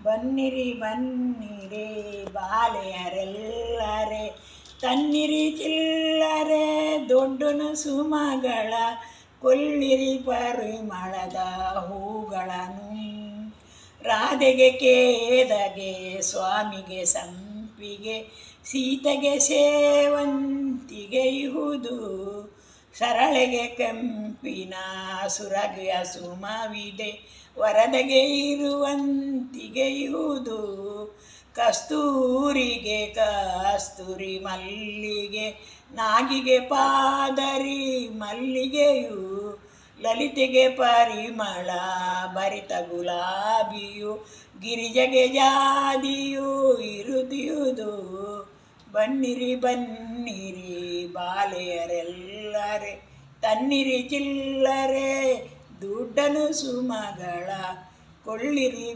ಬನ್ನಿರಿ ಬನ್ನಿರಿ ಬಾಲೆಯರೆಲ್ಲರೆ, ತನ್ನಿರಿ ಚಿಲ್ಲರೆ ದೊಡ್ಡನ ಸುಮಗಳ, ಕೊಲ್ಲಿರಿ ಪರಿಮಳದ ಹೂಗಳನ್ನು. ರಾಧೆಗೆ ಕೇದಗೆ, ಸ್ವಾಮಿಗೆ ಸಂಪಿಗೆ, ಸೀತೆಗೆ ಸೇವಂತಿಗೆ ಇಹುದು, ಸರಳೆಗೆ ಕೆಂಪಿನ ಸುರಗಿಯ ಸುಮವಿದೆ, ವರದೆಗೆ ಇರುವಂತಿಗೆ ಇಹುದು. ಕಸ್ತೂರಿಗೆ ಕಸ್ತೂರಿ ಮಲ್ಲಿಗೆ, ನಾಗಿಗೆ ಪಾದರಿ ಮಲ್ಲಿಗೆಯು, ಲಲಿತೆಗೆ ಪರಿಮಳ ಭರಿತ ಗುಲಾಬಿಯು, ಗಿರಿಜೆಗೆ ಜಾದಿಯು ಇರುದಿಯುದು. ಬನ್ನಿರಿ ಬನ್ನಿರಿ ಬಾಲೆಯರೆಲ್ಲರೆ, ತನ್ನಿರಿ ಚಿಲ್ಲರೆ ದುಡ್ಡನು ಸುಮಗಳ, ಕೊಳ್ಳಿರಿ